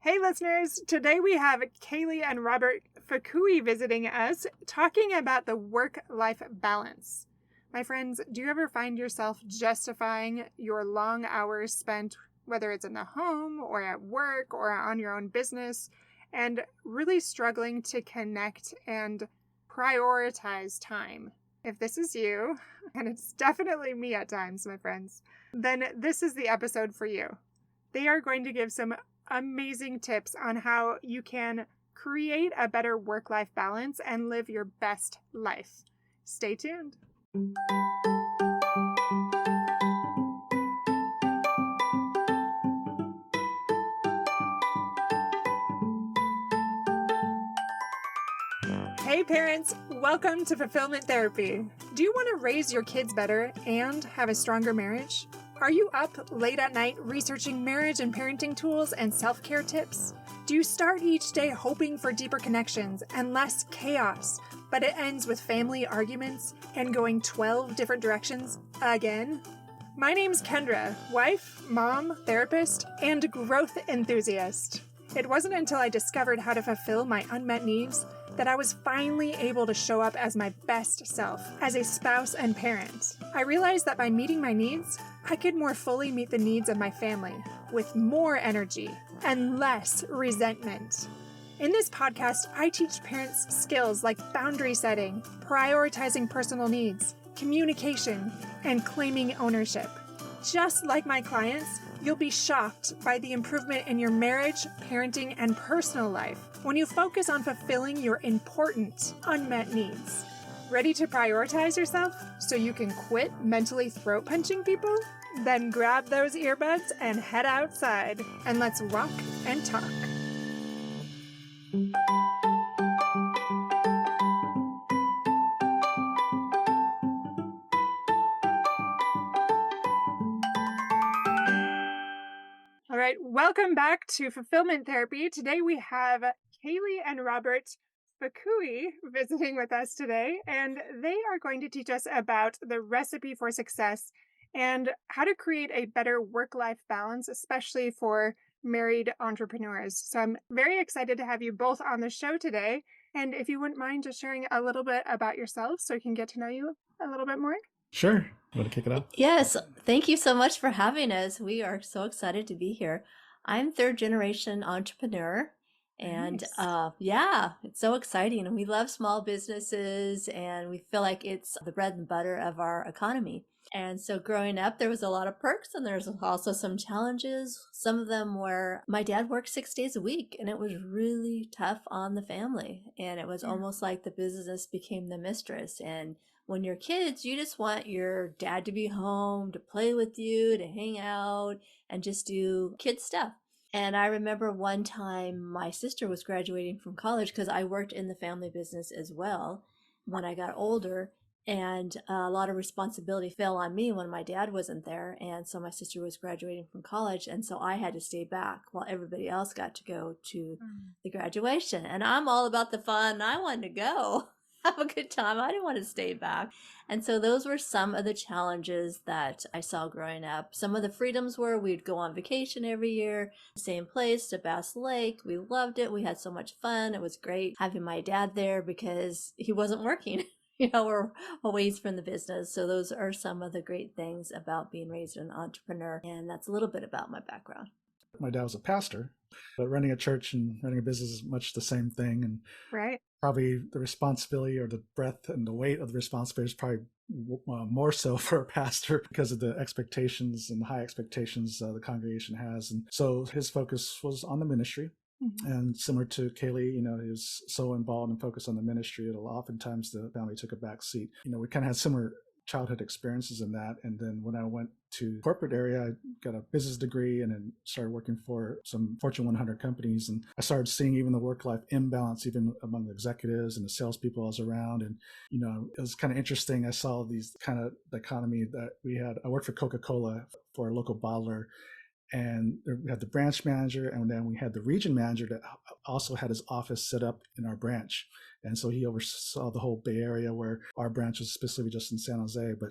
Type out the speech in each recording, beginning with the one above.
Hey listeners, today we have Kaylee and Robert Fukui visiting us, talking about the work-life balance. My friends, do you ever find yourself justifying your long hours spent, whether it's in the home or at work or on your own business, and really struggling to connect and prioritize time? If this is you, and it's definitely me at times, my friends, then this is the episode for you. They are going to give some amazing tips on how you can create a better work-life balance and live your best life. Stay tuned. Hey parents, welcome to Fulfillment Therapy. Do you want to raise your kids better and have a stronger marriage? Are you up late at night researching marriage and parenting tools and self-care tips? Do you start each day hoping for deeper connections and less chaos, but it ends with family arguments and going 12 different directions again? My name's Kendra, wife, mom, therapist, and growth enthusiast. It wasn't until I discovered how to fulfill my unmet needs that I was finally able to show up as my best self, as a spouse and parent. I realized that by meeting my needs, I could more fully meet the needs of my family with more energy and less resentment. In this podcast, I teach parents skills like boundary setting, prioritizing personal needs, communication, and claiming ownership. Just like my clients, you'll be shocked by the improvement in your marriage, parenting, and personal life when you focus on fulfilling your important unmet needs. Ready to prioritize yourself so you can quit mentally throat punching people? Then grab those earbuds and head outside, and let's walk and talk. All right, welcome back to Fulfillment Therapy. Today we have Kaylee and Robert Fukui visiting with us today, and they are going to teach us about the recipe for success and how to create a better work-life balance, especially for married entrepreneurs. So I'm very excited to have you both on the show today. And if you wouldn't mind just sharing a little bit about yourselves so we can get to know you a little bit more. Sure. Want to kick it off? Yes. Thank you so much for having us. We are so excited to be here. I'm third generation entrepreneur. And Nice. it's so exciting. And we love small businesses and we feel like it's the bread and butter of our economy. And so growing up, there was a lot of perks and there's also some challenges. Some of them were my dad worked 6 days a week and it was really tough on the family. And it was almost like the business became the mistress. And when you're kids, you just want your dad to be home, to play with you, to hang out and just do kid stuff. And I remember one time my sister was graduating from college because I worked in the family business as well when I got older. And a lot of responsibility fell on me when my dad wasn't there. And so my sister was graduating from college. And so I had to stay back while everybody else got to go to the graduation. And I'm all about the fun. I wanted to go have a good time. I didn't want to stay back. And so those were some of the challenges that I saw growing up. Some of the freedoms were we'd go on vacation every year, same place to Bass Lake. We loved it. We had so much fun. It was great having my dad there because he wasn't working. We're a ways from the business. So those are some of the great things about being raised an entrepreneur. And that's a little bit about my background. My dad was a pastor, but running a church and running a business is much the same thing. And Right. probably the responsibility or the breadth and the weight of the responsibility is probably more so for a pastor because of the expectations and high expectations the congregation has. And so his focus was on the ministry. Mm-hmm. And similar to Kaylee, he was so involved and focused on the ministry that oftentimes the family took a back seat. We kind of had similar childhood experiences in that. And then when I went to corporate area, I got a business degree and then started working for some Fortune 100 companies. And I started seeing even the work-life imbalance, even among the executives and the salespeople I was around. And, it was kind of interesting. I saw these kind of dichotomy that we had. I worked for Coca-Cola for a local bottler. And we had the branch manager, and then we had the region manager that also had his office set up in our branch. And so he oversaw the whole Bay Area, where our branch was specifically just in San Jose. But,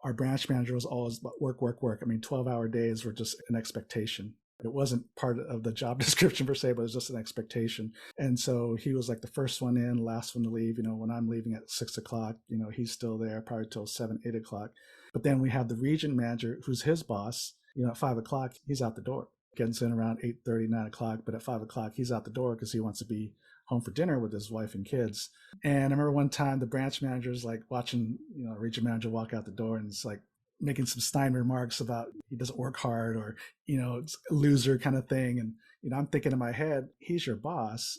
our branch manager was always work, work, work. I mean, 12-hour days were just an expectation. It wasn't part of the job description per se, but it was just an expectation. And so he was like the first one in, last one to leave. When I'm leaving at 6 o'clock, he's still there probably till 7, 8 o'clock. But then we have the region manager who's his boss, at 5 o'clock, he's out the door. Gets in around 8:30, 9 o'clock, but at 5 o'clock, he's out the door because he wants to be home for dinner with his wife and kids. And I remember one time the branch manager's like watching, a region manager walk out the door, and it's like making some snide remarks about he doesn't work hard, or, it's a loser kind of thing. And, I'm thinking in my head, he's your boss.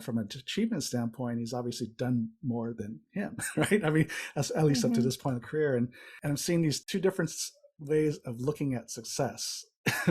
From an achievement standpoint, he's obviously done more than him, right? I mean, that's at least up to this point in the career. And I'm seeing these two different ways of looking at success,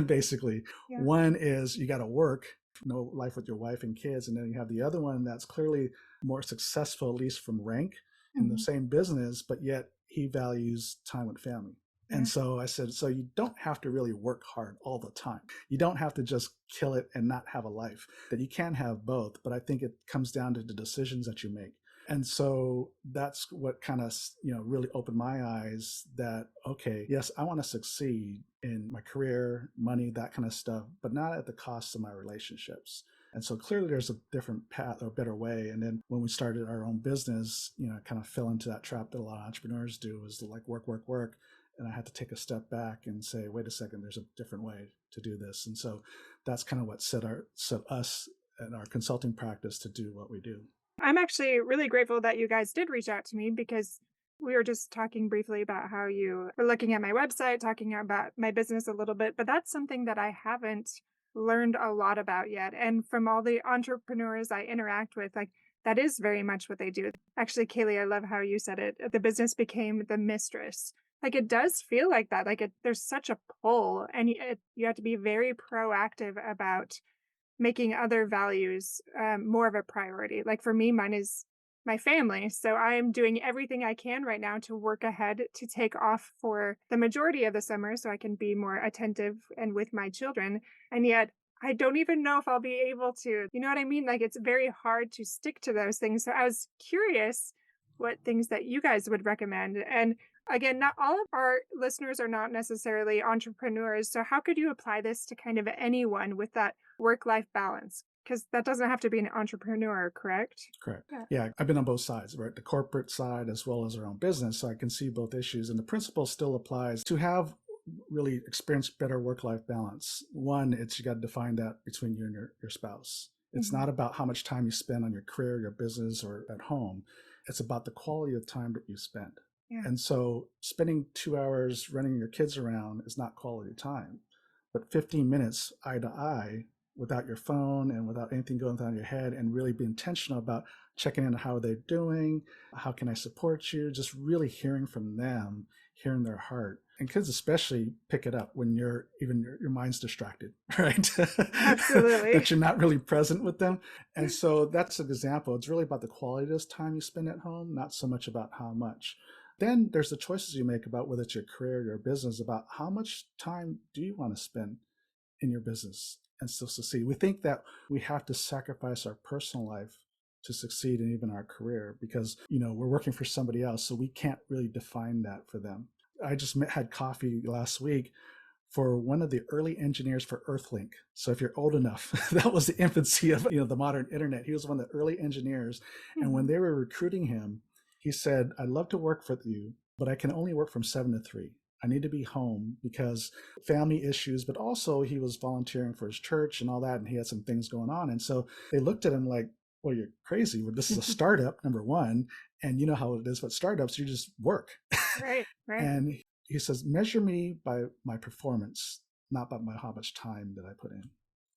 basically. Yeah. One is you got to work, life with your wife and kids. And then you have the other one that's clearly more successful, at least from rank, in the same business, but yet he values time with family. And so I said, so you don't have to really work hard all the time. You don't have to just kill it and not have a life. That you can have both, but I think it comes down to the decisions that you make. And so that's what kind of, really opened my eyes that, okay, yes, I want to succeed in my career, money, that kind of stuff, but not at the cost of my relationships. And so clearly there's a different path or better way. And then when we started our own business, kind of fell into that trap that a lot of entrepreneurs do, is to like work, work, work. And I had to take a step back and say, wait a second, there's a different way to do this. And so that's kind of what set us and our consulting practice to do what we do. I'm actually really grateful that you guys did reach out to me, because we were just talking briefly about how you were looking at my website, talking about my business a little bit, but that's something that I haven't learned a lot about yet. And from all the entrepreneurs I interact with, like, that is very much what they do. Actually, Kaylee, I love how you said it. The business became the mistress. Like, it does feel like that. Like, there's such a pull, and you have to be very proactive about making other values more of a priority. Like for me, mine is my family. So I'm doing everything I can right now to work ahead to take off for the majority of the summer so I can be more attentive and with my children. And yet I don't even know if I'll be able to, you know what I mean? Like, it's very hard to stick to those things. So I was curious what things that you guys would recommend. And again, not all of our listeners are not necessarily entrepreneurs. So how could you apply this to kind of anyone with that work-life balance? Because that doesn't have to be an entrepreneur, correct? Correct. Yeah, I've been on both sides, right? The corporate side as well as our own business. So I can see both issues. And the principle still applies to have really experience better work-life balance. One, it's you got to define that between you and your spouse. It's not about how much time you spend on your career, your business, or at home. It's about the quality of time that you spend. Yeah. And so spending 2 hours running your kids around is not quality time, but 15 minutes eye to eye without your phone and without anything going on in your head, and really be intentional about checking in on how they're doing, how can I support you, just really hearing from them, hearing their heart. And kids especially pick it up when your mind's distracted, right? Absolutely. That you're not really present with them. And so that's an example. It's really about the quality of this time you spend at home, not so much about how much. Then there's the choices you make about whether it's your career or your business, about how much time do you want to spend in your business and still succeed. We think that we have to sacrifice our personal life to succeed in even our career because, we're working for somebody else, so we can't really define that for them. I just had coffee last week for one of the early engineers for Earthlink. So if you're old enough, that was the infancy of the modern internet. He was one of the early engineers. Mm-hmm. And when they were recruiting him, he said, I'd love to work for you, but I can only work from 7 to 3. I need to be home because family issues, but also he was volunteering for his church and all that, and he had some things going on. And so they looked at him like, well, you're crazy. Well, this is a startup, number one. And you know how it is with startups, you just work. Right. And he says, measure me by my performance, not by how much time that I put in.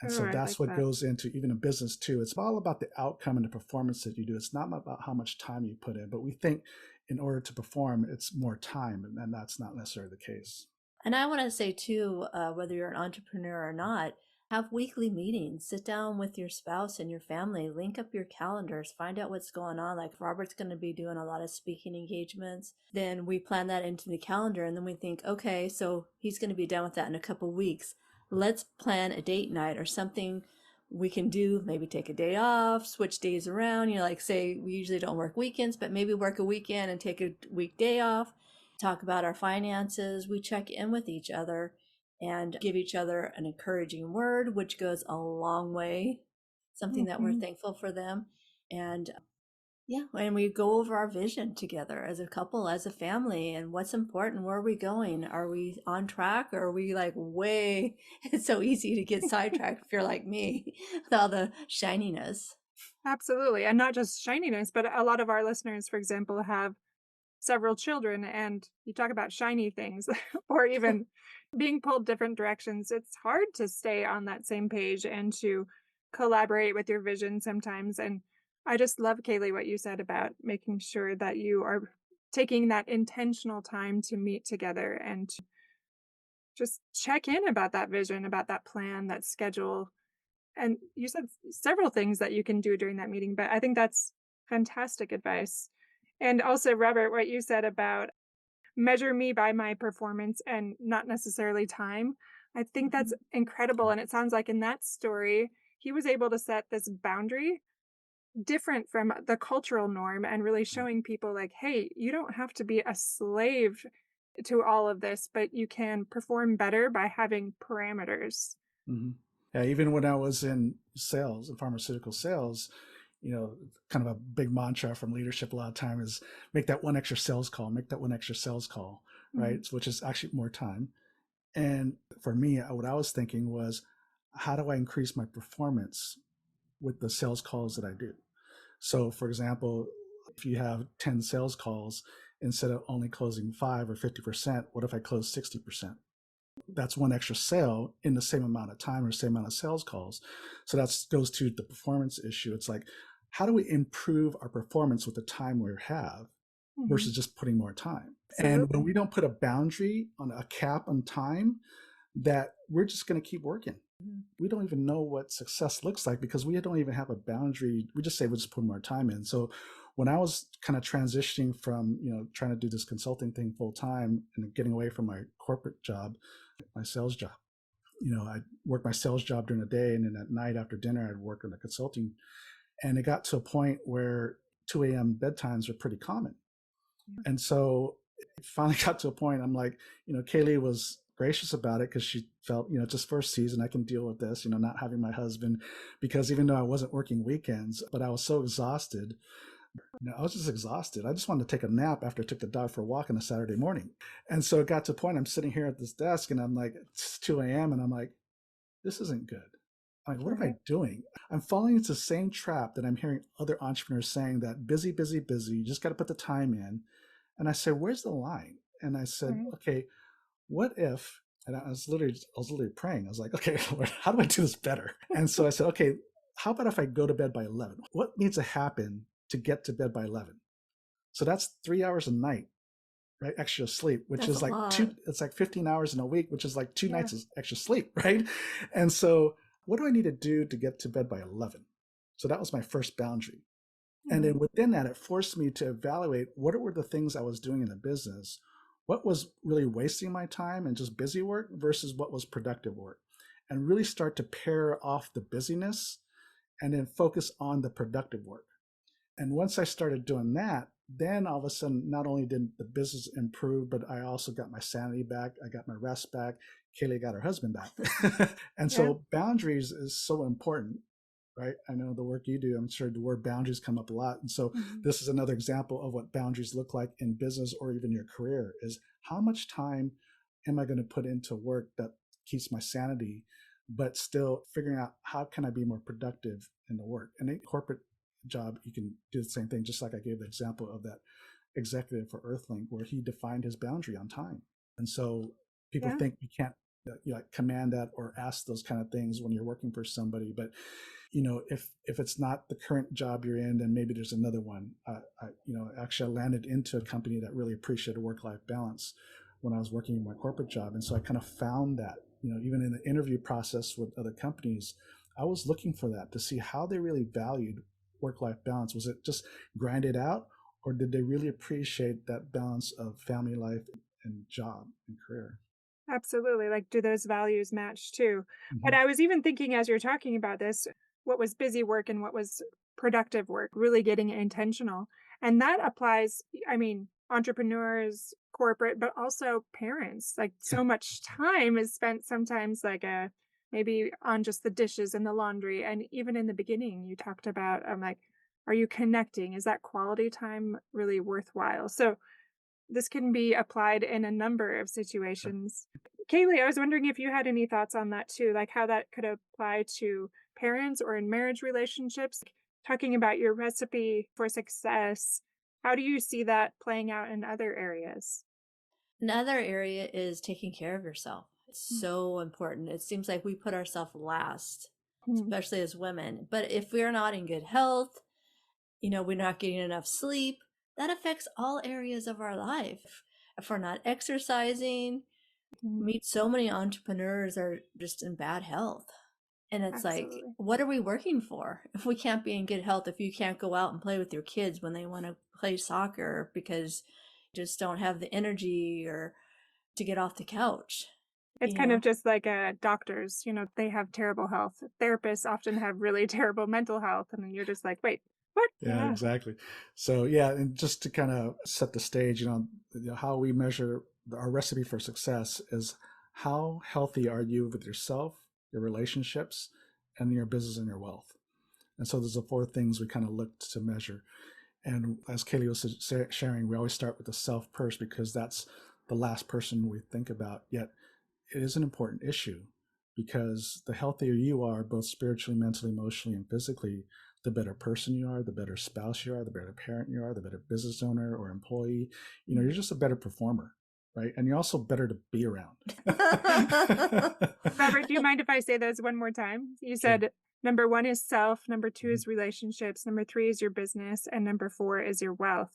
And so that's what goes into even a business too. It's all about the outcome and the performance that you do. It's not about how much time you put in, but we think in order to perform, it's more time, and that's not necessarily the case. And I want to say too, whether you're an entrepreneur or not, have weekly meetings, sit down with your spouse and your family, link up your calendars, find out what's going on. Like Robert's going to be doing a lot of speaking engagements. Then we plan that into the calendar, and then we think, okay, so he's going to be done with that in a couple weeks. Let's plan a date night or something we can do, maybe take a day off, switch days around, like say we usually don't work weekends, but maybe work a weekend and take a weekday off, talk about our finances. We check in with each other and give each other an encouraging word, which goes a long way, something that we're thankful for them. And yeah, and we go over our vision together as a couple, as a family, and what's important, where are we going? Are we on track, or are we like way, it's so easy to get sidetracked if you're like me, with all the shininess. Absolutely. And not just shininess, but a lot of our listeners, for example, have several children, and you talk about shiny things or even being pulled different directions. It's hard to stay on that same page and to collaborate with your vision sometimes. And I just love, Kaylee, what you said about making sure that you are taking that intentional time to meet together and to just check in about that vision, about that plan, that schedule. And you said several things that you can do during that meeting, but I think that's fantastic advice. And also, Robert, what you said about measure me by my performance and not necessarily time, I think that's incredible. And it sounds like in that story, he was able to set this boundary different from the cultural norm and really showing people like, hey, you don't have to be a slave to all of this, but you can perform better by having parameters. Mm-hmm. Yeah, even when I was in sales, in pharmaceutical sales, kind of a big mantra from leadership a lot of time is make that one extra sales call, right? Mm-hmm. Which is actually more time. And for me, what I was thinking was, how do I increase my performance with the sales calls that I do? So for example, if you have 10 sales calls, instead of only closing 5 or 50%, what if I close 60%? That's one extra sale in the same amount of time or same amount of sales calls. So that goes to the performance issue. It's like, how do we improve our performance with the time we have versus just putting more time? Absolutely. And when we don't put a boundary on a cap on time, that we're just going to keep working. We don't even know what success looks like because we don't even have a boundary. We just say we'll just put more time in. So when I was kind of transitioning from, trying to do this consulting thing full time and getting away from my corporate job, my sales job, I worked my sales job during the day, and then at night after dinner, I'd work on the consulting. And it got to a point where 2 a.m. bedtimes are pretty common. And so it finally got to a point, I'm like, Kaylee was gracious about it because she felt, it's just first season, I can deal with this, not having my husband, because even though I wasn't working weekends, but I was so exhausted. I was just exhausted. I just wanted to take a nap after I took the dog for a walk on a Saturday morning. And so it got to a point, I'm sitting here at this desk and I'm like, it's 2 a.m. and I'm like, this isn't good. I'm like, what am I doing? I'm falling into the same trap that I'm hearing other entrepreneurs saying, that busy, busy, busy, you just got to put the time in. And I said, where's the line? And I said, okay, what if, and I was literally praying. I was like, okay, how do I do this better? And so I said, okay, how about if I go to bed by 11? What needs to happen to get to bed by 11? So that's 3 hours a night, right? Extra sleep, which is like it's like 15 hours in a week, which is like 2 nights of extra sleep, right? And so what do I need to do to get to bed by 11? So that was my first boundary. And then within that, it forced me to evaluate what were the things I was doing in the business, what was really wasting my time and just busy work versus what was productive work, and really start to pare off the busyness and then focus on the productive work. And once I started doing that, then all of a sudden, not only did the business improve, but I also got my sanity back. I got my rest back. Kaylee got her husband back. And so boundaries is so important, right? I know the work you do, I'm sure the word boundaries come up a lot. And so this is another example of what boundaries look like in business or even your career, is how much time am I going to put into work that keeps my sanity, but still figuring out how can I be more productive in the work. And in corporate job, you can do the same thing, just like I gave the example of that executive for Earthlink, where he defined his boundary on time. And so people think you can't command that or ask those kind of things when you're working for somebody. But if it's not the current job you're in, then maybe there's another one. Actually, I landed into a company that really appreciated work-life balance when I was working in my corporate job. And so I kind of found that, even in the interview process with other companies, I was looking for that to see how they really valued work-life balance. Was it just grinded out, or did they really appreciate that balance of family life and job and career? Absolutely. Like, do those values match too? But I was even thinking as you're talking about this, what was busy work and what was productive work, really getting intentional. And that applies, I mean, entrepreneurs, corporate, but also parents. Like Yeah. so much time is spent sometimes maybe on just the dishes and the laundry. And even in the beginning, you talked about, like, are you connecting? Is that quality time really worthwhile? So this can be applied in a number of situations. Kaylee, I was wondering if you had any thoughts on that too, like how that could apply to parents or in marriage relationships. Talking about your recipe for success, how do you see that playing out in other areas? Another area is taking care of yourself. It's Mm. so important. It seems like we put ourselves last, Mm. especially as women. But if we're not in good health, we're not getting enough sleep, that affects all areas of our life. If we're not exercising, Mm. meet so many entrepreneurs are just in bad health. And it's like, Absolutely. what are we working for if we can't be in good health, if you can't go out and play with your kids when they want to play soccer because you just don't have the energy or to get off the couch, It's you kind of know? just like doctors, they have terrible health. Therapists often have really terrible mental health. And then you're just like, wait, what? Yeah, Yeah. exactly. So yeah, and just to kind of set the stage, how we measure our recipe for success is how healthy are you with yourself, your relationships, and your business and your wealth. And so there's the four things we kind of look to measure. And as Kaylee was sharing, we always start with the self first because that's the last person we think about. Yet it is an important issue because the healthier you are, both spiritually, mentally, emotionally, and physically, the better person you are, the better spouse you are, the better parent you are, the better business owner or employee. You're just a better performer, right? And you're also better to be around. Robert, do you mind if I say those one more time? You Sure. said number 1 is self, number 2 is relationships, number 3 is your business, and number 4 is your wealth.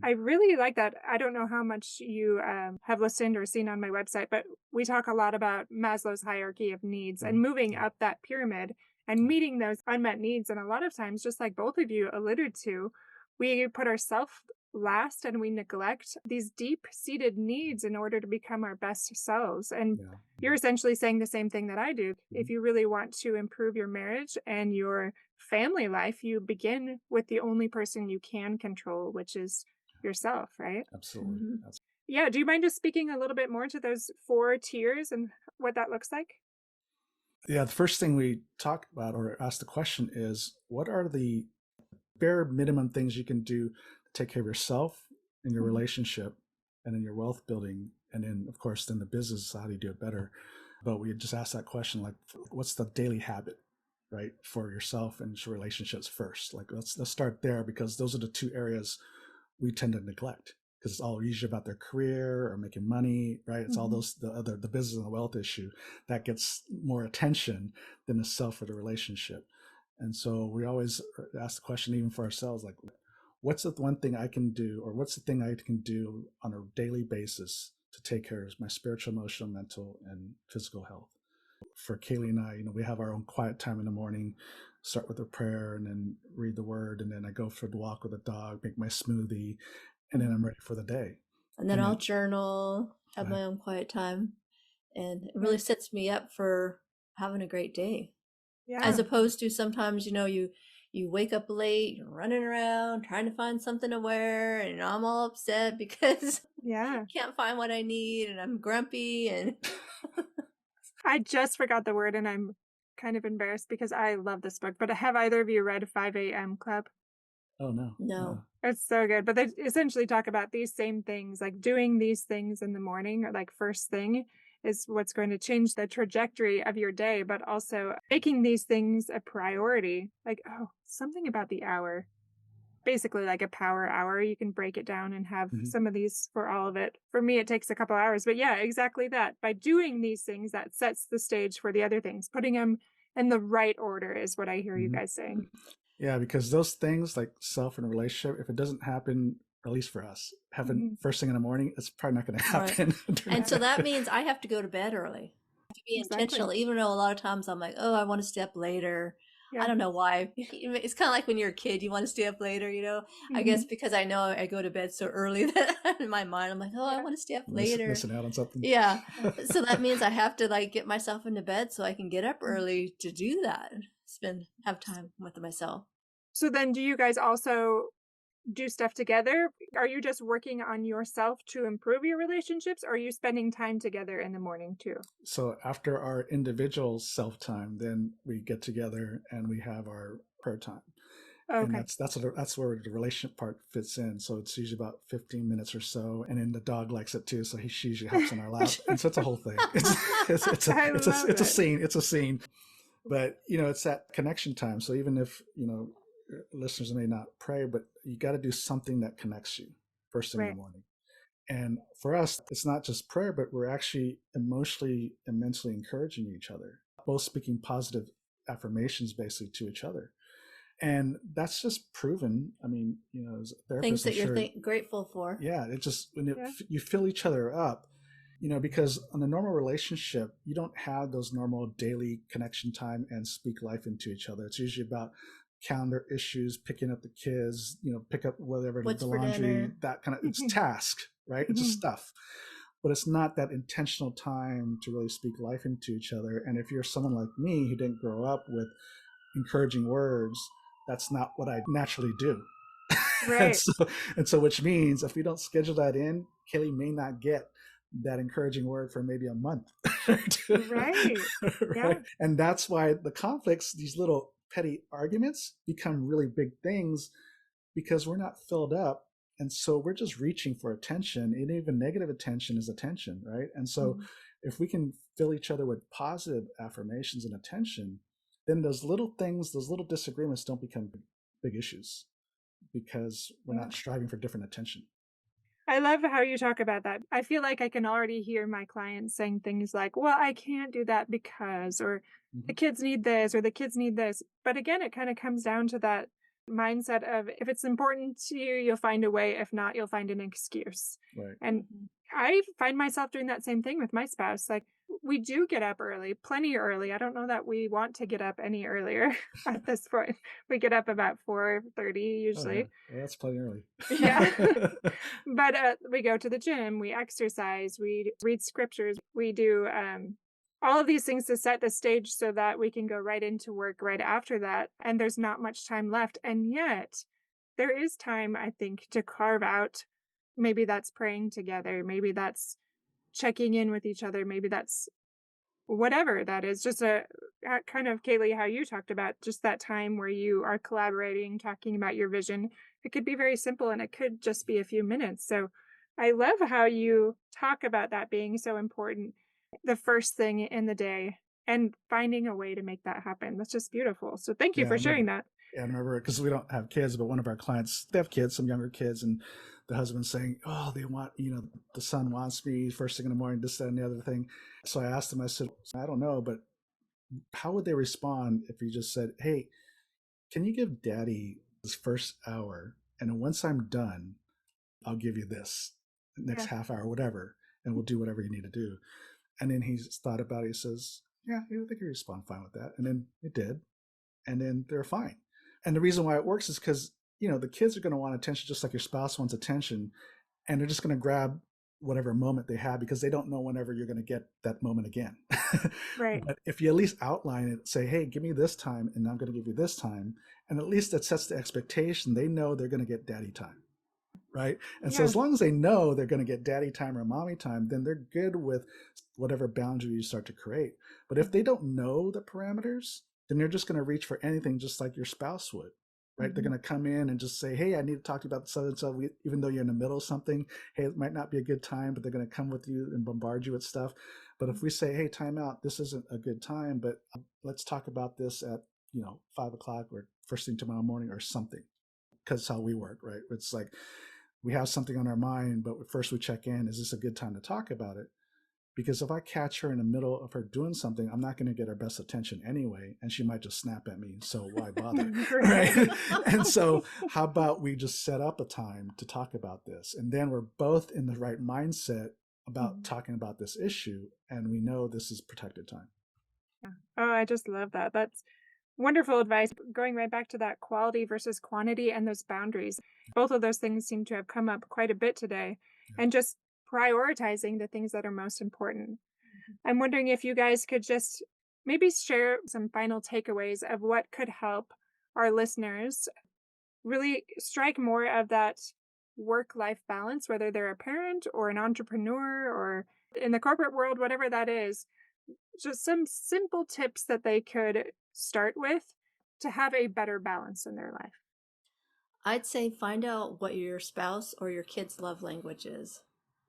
I really like that. I don't know how much you have listened or seen on my website, but we talk a lot about Maslow's hierarchy of needs and moving up that pyramid and meeting those unmet needs. And a lot of times, just like both of you alluded to, we put ourselves last and we neglect these deep seated needs in order to become our best selves. And Yeah. you're essentially saying the same thing that I do. If Mhm. you really want to improve your marriage and your family life, you begin with the only person you can control, which is yourself, right? Absolutely. Mhm. Yeah. Do you mind just speaking a little bit more to those 4 tiers and what that looks like? Yeah, the first thing we talk about or ask the question is what are the bare minimum things you can do to take care of yourself in your Mhm. relationship and in your wealth building and then of course then the business, how do you do it better? But we just ask that question, like what's the daily habit, right, for yourself and your relationships first? Like let's start there because those are the two areas we tend to neglect because it's all usually about their career or making money, right? It's all Mhm. those the business and the wealth issue that gets more attention than the self or the relationship. And so we always ask the question, even for ourselves, like, what's the one thing I can do, or what's the thing I can do on a daily basis to take care of my spiritual, emotional, mental, and physical health? For Kaylee and I, we have our own quiet time in the morning, start with a prayer and then read the word. And then I go for the walk with the dog, make my smoothie, and then I'm ready for the day. And then And I'll then, journal, have right, my own quiet time, and it really Right. sets me up for having a great day. As Yeah. opposed to sometimes, you wake up late, you're running around trying to find something to wear, and I'm all upset because Yeah. can't find what I need and I'm grumpy and I just forgot the word and I'm kind of embarrassed because I love this book. But have either of you read 5 a.m. Club? oh no. no. It's so good. But they essentially talk about these same things, like doing these things in the morning or like first thing is what's going to change the trajectory of your day, but also making these things a priority. Like, oh, something about the hour. Basically like a power hour. You can break it down and have Mhm. some of these for all of it. For me, it takes a couple hours, but yeah, exactly that. By doing these things, that sets the stage for the other things. Putting them in the right order is what I hear you Mhm. guys saying. Yeah, because those things like self and relationship, if it doesn't happen, at least for us, happen Mhm. first thing in the morning, it's probably not going to Right. happen during And the so day. that means I have to go to bed early. I have to be Exactly. intentional, even though a lot of times I'm like, oh, I want to stay up later. I Yeah. don't know why. It's kind of like when you're a kid, you want to stay up later, I guess Mhm. because I know I go to bed so early that in my mind, I'm like, oh, I Yeah. want to stay up later. Missing out on something. Yeah. So that means I have to like get myself into bed so I can get up Mm. early to do that. Have time with myself. So then do you guys also do stuff together? Are you just working on yourself to improve your relationships? Or are you spending time together in the morning too? So after our individual self time, then we get together and we have our prayer time. And Okay. that's where the relationship part fits in. So it's usually about 15 minutes or so, and then the dog likes it too, so she usually hops on our lap, and so it's a whole thing. I love It's a it. scene. It's a scene, but it's that connection time. So even if listeners may not pray, but you got to do something that connects you first thing in the Right. morning. And for us, it's not just prayer, but we're actually emotionally and mentally encouraging each other, both speaking positive affirmations basically to each other. And that's just proven. I mean, as a Things therapist, I'm that you're sure, grateful for. yeah, it just, Yeah. you fill each other up, because on a normal relationship, you don't have those normal daily connection time and speak life into each other. It's usually about calendar issues, picking up the kids, pick up whatever, What's the for laundry, dinner? that kind of, it's task, right? It's just stuff. But it's not that intentional time to really speak life into each other. And if you're someone like me who didn't grow up with encouraging words, that's not what I naturally do. and Right. so and so which means if we don't schedule that in, Kaylee may not get that encouraging word for maybe a month. Right. Yeah. Right. And that's why the conflicts, these little petty arguments, become really big things, because we're not filled up. And so we're just reaching for attention, and even negative attention is attention, right? And so if we can fill each other with positive affirmations and attention, then those little things, those little disagreements don't become big issues, because we're Yeah. not striving for different attention. I love how you talk about that. I feel like I can already hear my clients saying things like, well, I can't do that because, or the Mm-hmm. kids need this, or the kids need this. But again, it kind of comes down to that mindset of if it's important to you, you'll find a way. If not, you'll find an excuse. Right. And I find myself doing that same thing with my spouse. Like we do get up early, plenty early. I don't know that we want to get up any earlier at this point. We get up about 4:30 Oh yeah, usually. well, that's plenty early. Yeah. But we go to the gym, we exercise, we read scriptures, we do all of these things to set the stage so that we can go right into work right after that. And there's not much time left. And yet, there is time, I think, to carve out. Maybe that's praying together. Maybe that's checking in with each other. Maybe that's whatever that is. Just kind of, Kaylee, how you talked about just that time where you are collaborating, talking about your vision. It could be very simple and it could just be a few minutes. So I love how you talk about that being so important, the first thing in the day, and finding a way to make that happen. That's just beautiful. So thank you Yeah, I for sharing remember. that. Yeah, I remember, because we don't have kids, but one of our clients, they have kids, some younger kids, and the husband's saying, "Oh, they want, the son wants me first thing in the morning, this, that, and the other thing." So I asked him. I said, "I don't know, but how would they respond if you just said, 'Hey, can you give Daddy this first hour, and then once I'm done, I'll give you this next Yeah. half hour, whatever, and we'll do whatever you need to do.'" And then he's thought about it. He says, "Yeah, I think you respond fine with that." And then it did, and then they're fine. And the reason why it works is because, the kids are going to want attention just like your spouse wants attention. And they're just going to grab whatever moment they have, because they don't know whenever you're going to get that moment again. Right. But if you at least outline it, say, "Hey, give me this time and I'm going to give you this time." And at least that sets the expectation. They know they're going to get daddy time. Right. And so Yeah. as long as they know they're going to get daddy time or mommy time, then they're good with whatever boundary you start to create. But if they don't know the parameters, then they're just going to reach for anything, just like your spouse would. Right. They're going to come in and just say, "Hey, I need to talk to you about so and so," even though you're in the middle of something. Hey, it might not be a good time, but they're going to come with you and bombard you with stuff. But if we say, "Hey, time out, this isn't a good time, but let's talk about this at, 5 o'clock or first thing tomorrow morning," or something, because it's how we work, right? It's like we have something on our mind, but first we check in, is this a good time to talk about it? Because if I catch her in the middle of her doing something, I'm not going to get her best attention anyway, and she might just snap at me. So why bother? Right. And so how about we just set up a time to talk about this, and then we're both in the right mindset about talking about this issue, and we know this is protected time. Oh, I just love that. That's wonderful advice. Going right back to that quality versus quantity and those boundaries. Both of those things seem to have come up quite a bit today. Yeah. And just prioritizing the things that are most important. I'm wondering if you guys could just maybe share some final takeaways of what could help our listeners really strike more of that work-life balance, whether they're a parent or an entrepreneur or in the corporate world, whatever that is, just some simple tips that they could start with to have a better balance in their life. I'd say find out what your spouse or your kid's love language is.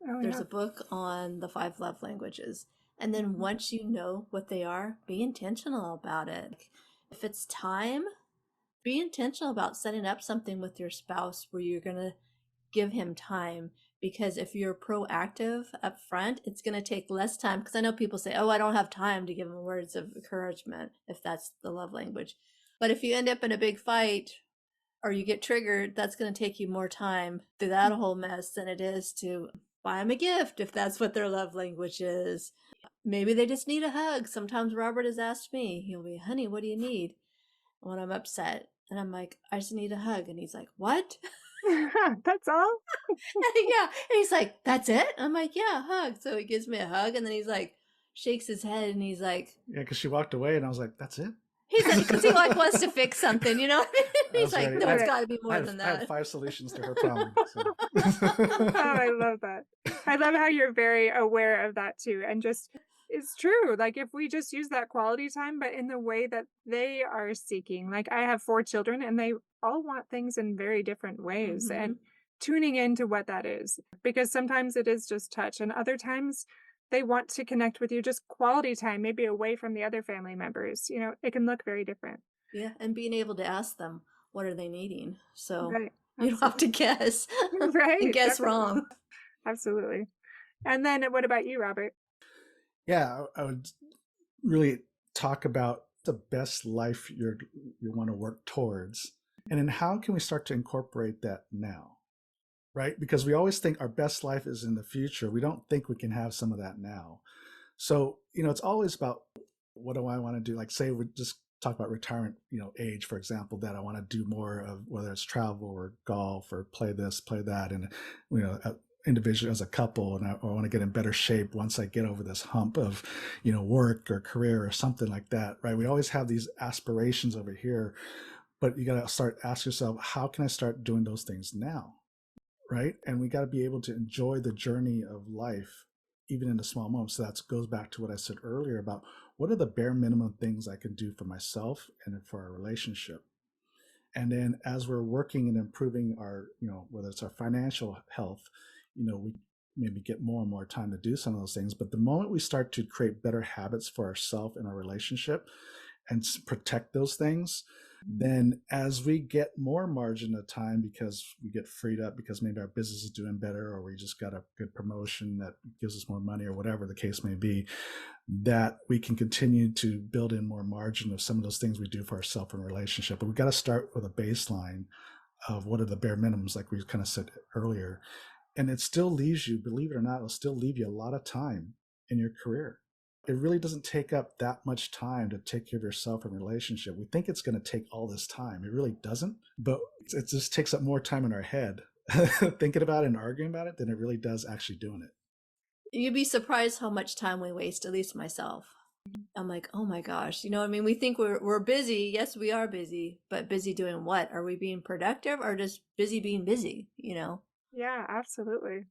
Oh, There's yeah. a book on the 5 love languages. And then once you know what they are, be intentional about it. If it's time, be intentional about setting up something with your spouse where you're going to give him time. Because if you're proactive up front, it's going to take less time. Because I know people say, oh, I don't have time to give him words of encouragement, if that's the love language. But if you end up in a big fight or you get triggered, that's going to take you more time through that whole mess than it is to buy them a gift, if that's what their love language is. Maybe they just need a hug. Sometimes Robert has asked me, he'll be, honey, what do you need when I'm upset? And I'm like, I just need a hug. And he's like, what? That's all? Yeah. And he's like, that's it? I'm like, yeah, hug. So he gives me a hug, and then he's like, shakes his head, and he's like, Yeah, because she walked away, and I was like, that's it? he's like, because he like wants to fix something, you know? He's like, ready. no, it's got to be more than I had that. 5 solutions to her problem. So. Oh, I love that. I love how you're very aware of that too. And just, it's true. Like if we just use that quality time, but in the way that they are seeking, like I have 4 children and they all want things in very different ways, and tuning into what that is, because sometimes it is just touch and other times they want to connect with you, just quality time, maybe away from the other family members. You know, it can look very different. Yeah, and being able to ask them, what are they needing? So Right. you don't have to guess. Right. And guess Definitely. wrong. Absolutely. And then what about you, Robert? Yeah, I would really talk about the best life you want to work towards. And then how can we start to incorporate that now? Right? Because we always think our best life is in the future. We don't think we can have some of that now. So, it's always about, what do I want to do? Like say we just talk about retirement, age, for example, that I want to do more of, whether it's travel or golf or play this, play that. And, individually as a couple, and I want to get in better shape once I get over this hump of, work or career or something like that, right? We always have these aspirations over here, but you got to start asking yourself, how can I start doing those things now? Right? And we got to be able to enjoy the journey of life, even in the small moments. So that goes back to what I said earlier about what are the bare minimum things I can do for myself and for our relationship. And then as we're working and improving our, whether it's our financial health, we maybe get more and more time to do some of those things. But the moment we start to create better habits for ourselves and our relationship and protect those things, then as we get more margin of time because we get freed up because maybe our business is doing better or we just got a good promotion that gives us more money or whatever the case may be, that we can continue to build in more margin of some of those things we do for ourselves and relationship. But we got to start with a baseline of what are the bare minimums, like we kind of said earlier. And it still leaves you, believe it or not, it'll still leave you a lot of time in your career. It really doesn't take up that much time to take care of yourself and relationship. We think it's going to take all this time. It really doesn't, but it just takes up more time in our head thinking about it and arguing about it than it really does actually doing it. You'd be surprised how much time we waste, at least myself. I'm like, oh my gosh, we think we're busy. Yes, we are busy, but busy doing what? Are we being productive or just busy being busy, Yeah, absolutely.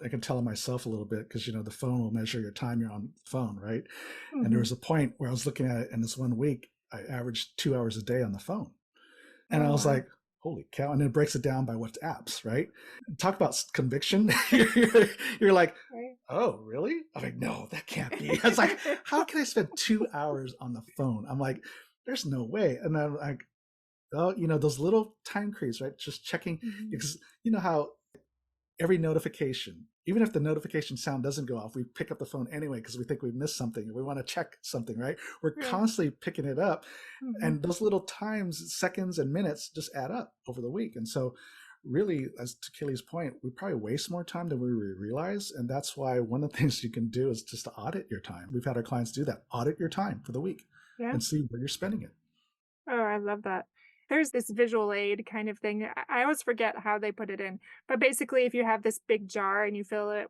I can tell myself a little bit because, the phone will measure your time you're on the phone, right? Mm-hmm. And there was a point where I was looking at it, and this one week, I averaged 2 hours a day on the phone. And I was like, holy cow. And then it breaks it down by what's apps, right? Talk about conviction. you're like, oh, really? I'm like, no, that can't be. I was like, how can I spend 2 hours on the phone? I'm like, there's no way. And I'm like, oh, those little time creeps, right? Just checking, because you know how every notification, even if the notification sound doesn't go off, we pick up the phone anyway because we think we missed something or we want to check something, right? We're constantly picking it up. And those little times, seconds and minutes just add up over the week. And so really, as to Kaylee's point, we probably waste more time than we realize. And that's why one of the things you can do is just to audit your time. We've had our clients do that. Audit your time for the week and see where you're spending it. Oh, I love that. There's this visual aid kind of thing. I always forget how they put it in. But basically, if you have this big jar and you fill it,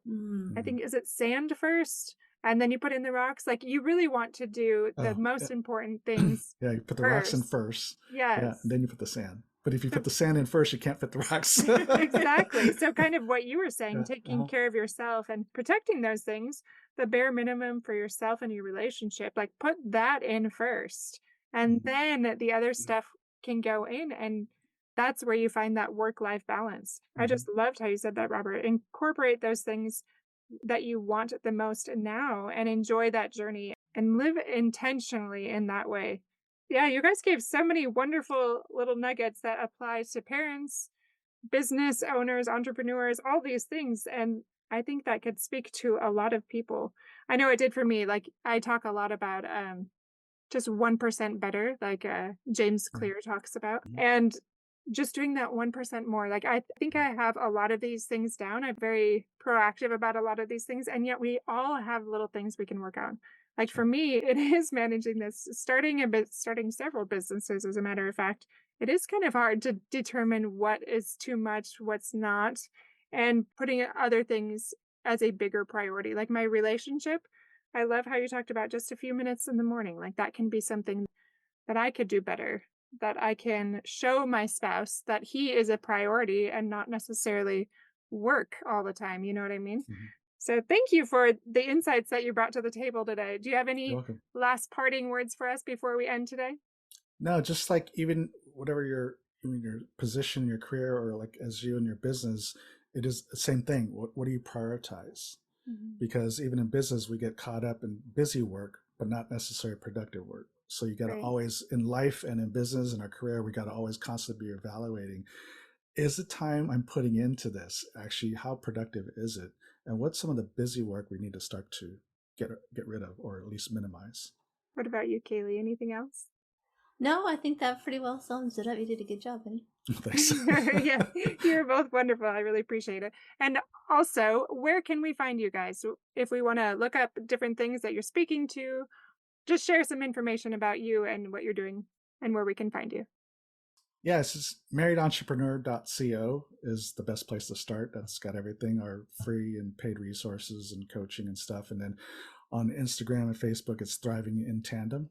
I think, is it sand first? And then you put in the rocks. Like, you really want to do the most important things. Yeah, you put the rocks in first. Yes. Yeah, and then you put the sand. But if you put the sand in first, you can't fit the rocks. Exactly. So kind of what you were saying, Yeah, taking care of yourself and protecting those things, the bare minimum for yourself and your relationship, like put that in first. And then the other stuff can go in, and that's where you find that work-life balance. I just loved how you said that, Robert. Incorporate those things that you want the most now and enjoy that journey and live intentionally in that way. Yeah, you guys gave so many wonderful little nuggets that apply to parents, business owners, entrepreneurs, all these things. And I think that could speak to a lot of people. I know it did for me. Like I talk a lot about just 1% better, like James Clear talks about. And just doing that 1% more. Like I think I have a lot of these things down. I'm very proactive about a lot of these things. And yet we all have little things we can work on. Like for me, it is managing this, starting several businesses, as a matter of fact. It is kind of hard to determine what is too much, what's not, and putting other things as a bigger priority. Like my relationship, I love how you talked about just a few minutes in the morning. Like that can be something that I could do better, that I can show my spouse that he is a priority and not necessarily work all the time. You know what I mean? So thank you for the insights that you brought to the table today. Do you have any last parting words for us before we end today? No, just like even whatever your position, your career, or like as you in your business, it is the same thing. What do you prioritize? Because even in business, we get caught up in busy work, but not necessarily productive work. So you got to always, in life and in business and our career, we got to always constantly be evaluating, is the time I'm putting into this actually, how productive is it? And what's some of the busy work we need to start to get rid of, or at least minimize? What about you, Kaylee? Anything else? No, I think that pretty well sums it up. You did a good job, honey. Thanks. Yeah, you're both wonderful. I really appreciate it. And also, where can we find you guys? If we want to look up different things that you're speaking to, just share some information about you and what you're doing and where we can find you. Yes, it's marriedentrepreneur.co is the best place to start. That's got everything, our free and paid resources and coaching and stuff. And then on Instagram and Facebook, it's Thriving in Tandem.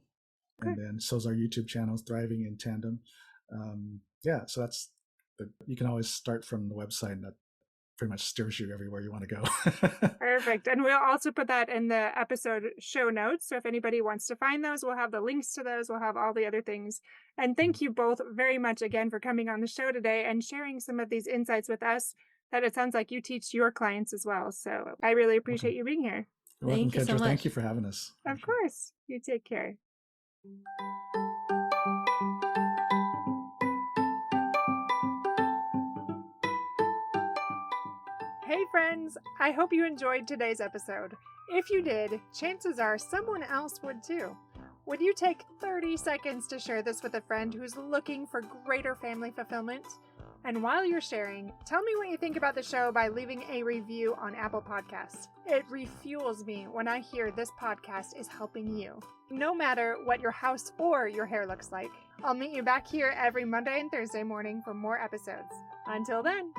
And then so's our YouTube channel, Thriving in Tandem. So that's you can always start from the website, and that pretty much steers you everywhere you want to go. Perfect. And we'll also put that in the episode show notes. So if anybody wants to find those, we'll have the links to those. We'll have all the other things. And thank you both very much again for coming on the show today and sharing some of these insights with us that it sounds like you teach your clients as well. So I really appreciate you being here. You're welcome, Kendra. So much. Thank you for having us. Of course. You take care. Hey friends, I hope you enjoyed today's episode. If you did, chances are someone else would too. Would you take 30 seconds to share this with a friend who's looking for greater family fulfillment? And while you're sharing, tell me what you think about the show by leaving a review on Apple Podcasts. It refuels me when I hear this podcast is helping you. No matter what your house or your hair looks like, I'll meet you back here every Monday and Thursday morning for more episodes. Until then.